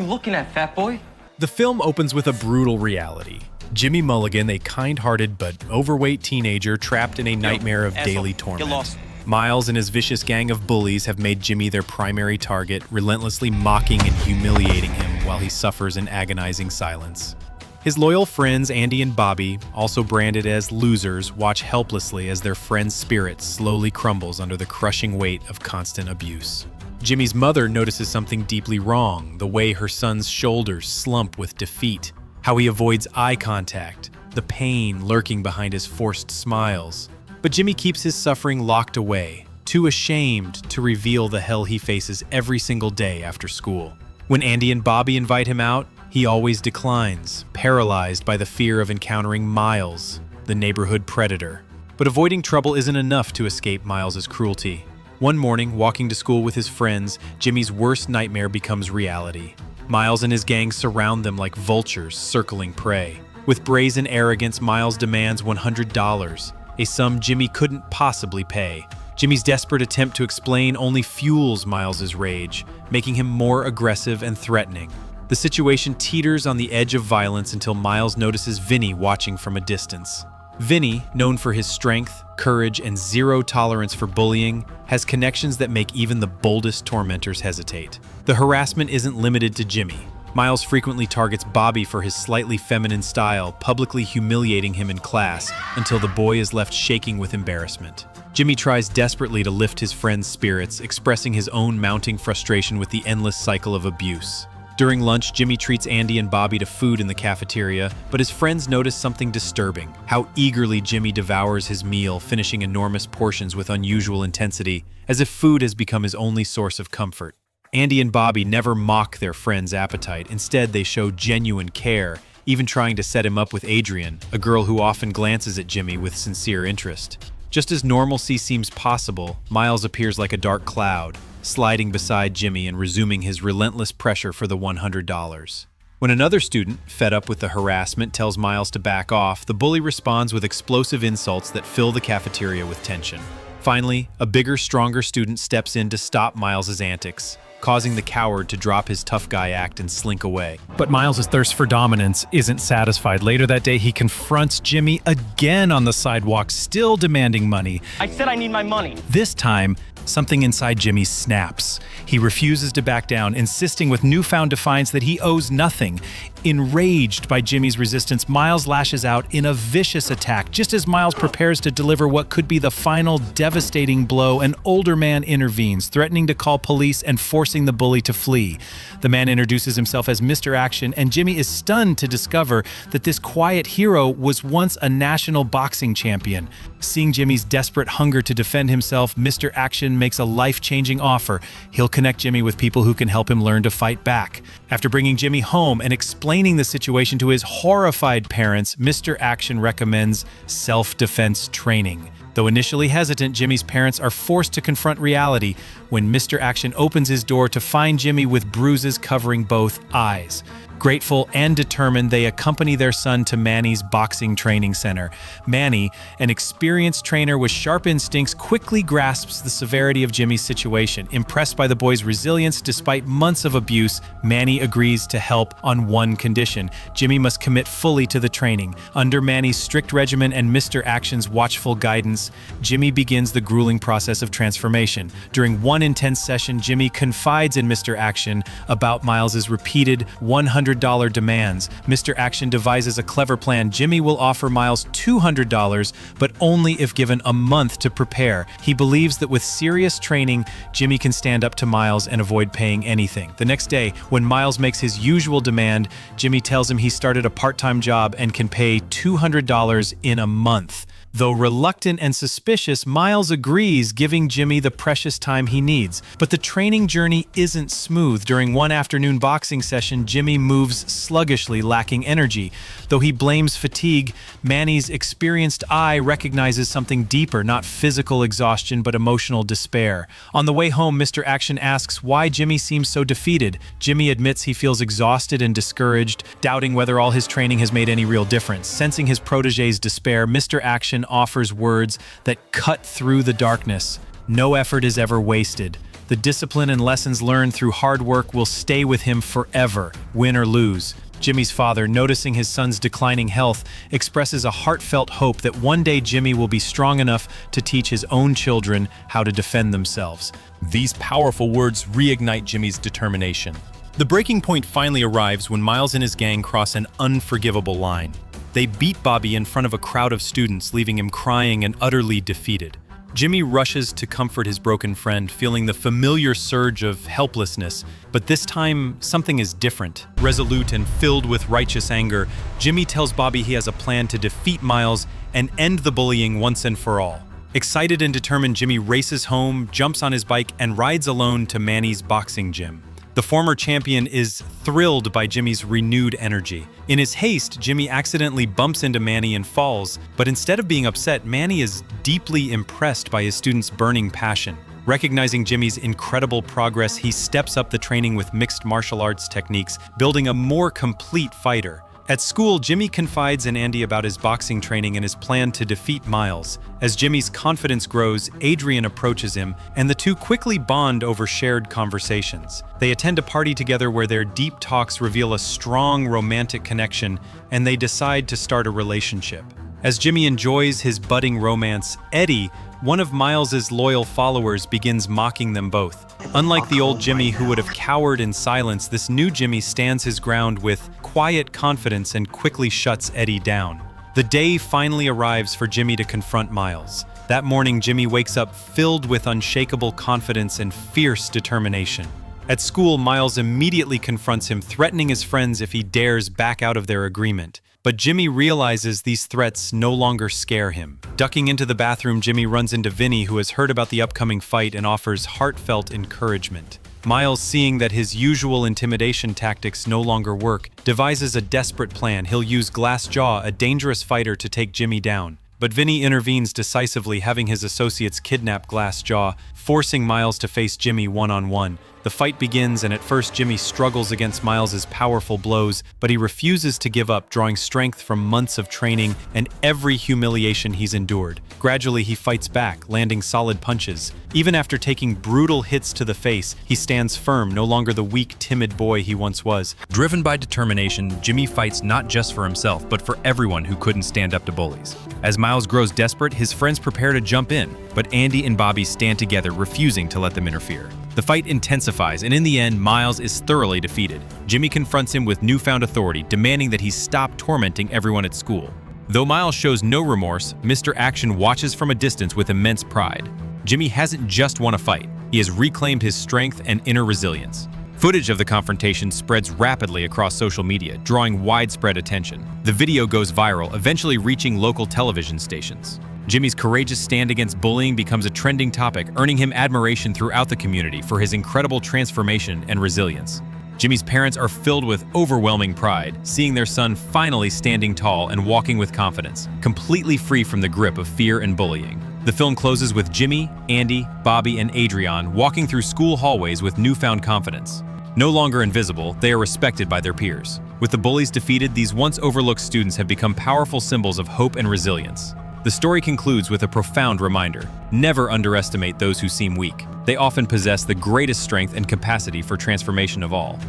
You looking at, fat boy? The film opens with a brutal reality. Jimmy Mulligan, a kind-hearted but overweight teenager trapped in a nightmare of daily torment. Miles and his vicious gang of bullies have made Jimmy their primary target, relentlessly mocking and humiliating him while he suffers in agonizing silence. His loyal friends Andy and Bobby, also branded as losers, watch helplessly as their friend's spirit slowly crumbles under the crushing weight of constant abuse. Jimmy's mother notices something deeply wrong, the way her son's shoulders slump with defeat, how he avoids eye contact, the pain lurking behind his forced smiles. But Jimmy keeps his suffering locked away, too ashamed to reveal the hell he faces every single day after school. When Andy and Bobby invite him out, he always declines, paralyzed by the fear of encountering Miles, the neighborhood predator. But avoiding trouble isn't enough to escape Miles's cruelty. One morning, walking to school with his friends, Jimmy's worst nightmare becomes reality. Miles and his gang surround them like vultures circling prey. With brazen arrogance, Miles demands $100, a sum Jimmy couldn't possibly pay. Jimmy's desperate attempt to explain only fuels Miles's rage, making him more aggressive and threatening. The situation teeters on the edge of violence until Miles notices Vinny watching from a distance. Vinny, known for his strength, courage, and zero tolerance for bullying, has connections that make even the boldest tormentors hesitate. The harassment isn't limited to Jimmy. Miles frequently targets Bobby for his slightly feminine style, publicly humiliating him in class until the boy is left shaking with embarrassment. Jimmy tries desperately to lift his friend's spirits, expressing his own mounting frustration with the endless cycle of abuse. During lunch, Jimmy treats Andy and Bobby to food in the cafeteria, but his friends notice something disturbing: how eagerly Jimmy devours his meal, finishing enormous portions with unusual intensity, as if food has become his only source of comfort. Andy and Bobby never mock their friend's appetite. Instead, they show genuine care, even trying to set him up with Adrian, a girl who often glances at Jimmy with sincere interest. Just as normalcy seems possible, Miles appears like a dark cloud, sliding beside Jimmy and resuming his relentless pressure for the $100. When another student, fed up with the harassment, tells Miles to back off, the bully responds with explosive insults that fill the cafeteria with tension. Finally, a bigger, stronger student steps in to stop Miles's antics, causing the coward to drop his tough guy act and slink away. But Miles's thirst for dominance isn't satisfied. Later that day, he confronts Jimmy again on the sidewalk, still demanding money. I said I need my money. This time, something inside Jimmy snaps. He refuses to back down, insisting with newfound defiance that he owes nothing. Enraged by Jimmy's resistance, Miles lashes out in a vicious attack. Just as Miles prepares to deliver what could be the final devastating blow, an older man intervenes, threatening to call police and forcing the bully to flee. The man introduces himself as Mr. Action, and Jimmy is stunned to discover that this quiet hero was once a national boxing champion. Seeing Jimmy's desperate hunger to defend himself, Mr. Action makes a life-changing offer. He'll connect Jimmy with people who can help him learn to fight back. After bringing Jimmy home and explaining the situation to his horrified parents, Mr. Action recommends self-defense training. Though initially hesitant, Jimmy's parents are forced to confront reality when Mr. Action opens his door to find Jimmy with bruises covering both eyes. Grateful and determined, they accompany their son to Manny's boxing training center. Manny, an experienced trainer with sharp instincts, quickly grasps the severity of Jimmy's situation. Impressed by the boy's resilience despite months of abuse, Manny agrees to help on one condition: Jimmy must commit fully to the training. Under Manny's strict regimen and Mr. Action's watchful guidance, Jimmy begins the grueling process of transformation. During one intense session, Jimmy confides in Mr. Action about Miles's repeated $100 demands. Mr. Action devises a clever plan. Jimmy will offer Miles $200, but only if given a month to prepare. He believes that with serious training, Jimmy can stand up to Miles and avoid paying anything. The next day, when Miles makes his usual demand, Jimmy tells him he started a part-time job and can pay $200 in a month. Though reluctant and suspicious, Miles agrees, giving Jimmy the precious time he needs. But the training journey isn't smooth. During one afternoon boxing session, Jimmy moves sluggishly, lacking energy. Though he blames fatigue, Manny's experienced eye recognizes something deeper, not physical exhaustion, but emotional despair. On the way home, Mr. Action asks why Jimmy seems so defeated. Jimmy admits he feels exhausted and discouraged, doubting whether all his training has made any real difference. Sensing his protege's despair, Mr. Action offers words that cut through the darkness. No effort is ever wasted. The discipline and lessons learned through hard work will stay with him forever, win or lose. Jimmy's father, noticing his son's declining health, expresses a heartfelt hope that one day Jimmy will be strong enough to teach his own children how to defend themselves. These powerful words reignite Jimmy's determination. The breaking point finally arrives when Miles and his gang cross an unforgivable line. They beat Bobby in front of a crowd of students, leaving him crying and utterly defeated. Jimmy rushes to comfort his broken friend, feeling the familiar surge of helplessness, but this time something is different. Resolute and filled with righteous anger, Jimmy tells Bobby he has a plan to defeat Miles and end the bullying once and for all. Excited and determined, Jimmy races home, jumps on his bike, and rides alone to Manny's boxing gym. The former champion is thrilled by Jimmy's renewed energy. In his haste, Jimmy accidentally bumps into Manny and falls, but instead of being upset, Manny is deeply impressed by his student's burning passion. Recognizing Jimmy's incredible progress, he steps up the training with mixed martial arts techniques, building a more complete fighter. At school, Jimmy confides in Andy about his boxing training and his plan to defeat Miles. As Jimmy's confidence grows, Adrian approaches him, and the two quickly bond over shared conversations. They attend a party together where their deep talks reveal a strong romantic connection, and they decide to start a relationship. As Jimmy enjoys his budding romance, Eddie, one of Miles's loyal followers, begins mocking them both. Unlike the old Jimmy who would have cowered in silence, this new Jimmy stands his ground with quiet confidence and quickly shuts Eddie down. The day finally arrives for Jimmy to confront Miles. That morning, Jimmy wakes up filled with unshakable confidence and fierce determination. At school, Miles immediately confronts him, threatening his friends if he dares back out of their agreement. But Jimmy realizes these threats no longer scare him. Ducking into the bathroom, Jimmy runs into Vinny, who has heard about the upcoming fight and offers heartfelt encouragement. Miles, seeing that his usual intimidation tactics no longer work, devises a desperate plan. He'll use Glassjaw, a dangerous fighter, to take Jimmy down. But Vinny intervenes decisively, having his associates kidnap Glassjaw, forcing Miles to face Jimmy one-on-one. The fight begins, and at first Jimmy struggles against Miles's powerful blows, but he refuses to give up, drawing strength from months of training and every humiliation he's endured. Gradually, he fights back, landing solid punches. Even after taking brutal hits to the face, he stands firm, no longer the weak, timid boy he once was. Driven by determination, Jimmy fights not just for himself, but for everyone who couldn't stand up to bullies. As Miles grows desperate, his friends prepare to jump in, but Andy and Bobby stand together, refusing to let them interfere. The fight intensifies, and in the end, Miles is thoroughly defeated. Jimmy confronts him with newfound authority, demanding that he stop tormenting everyone at school. Though Miles shows no remorse, Mr. Action watches from a distance with immense pride. Jimmy hasn't just won a fight, he has reclaimed his strength and inner resilience. Footage of the confrontation spreads rapidly across social media, drawing widespread attention. The video goes viral, eventually reaching local television stations. Jimmy's courageous stand against bullying becomes a trending topic, earning him admiration throughout the community for his incredible transformation and resilience. Jimmy's parents are filled with overwhelming pride, seeing their son finally standing tall and walking with confidence, completely free from the grip of fear and bullying. The film closes with Jimmy, Andy, Bobby, and Adrian walking through school hallways with newfound confidence. No longer invisible, they are respected by their peers. With the bullies defeated, these once overlooked students have become powerful symbols of hope and resilience. The story concludes with a profound reminder: never underestimate those who seem weak. They often possess the greatest strength and capacity for transformation of all.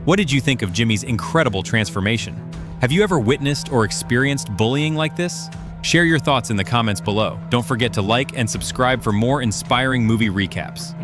What did you think of Jimmy's incredible transformation? Have you ever witnessed or experienced bullying like this? Share your thoughts in the comments below. Don't forget to like and subscribe for more inspiring movie recaps.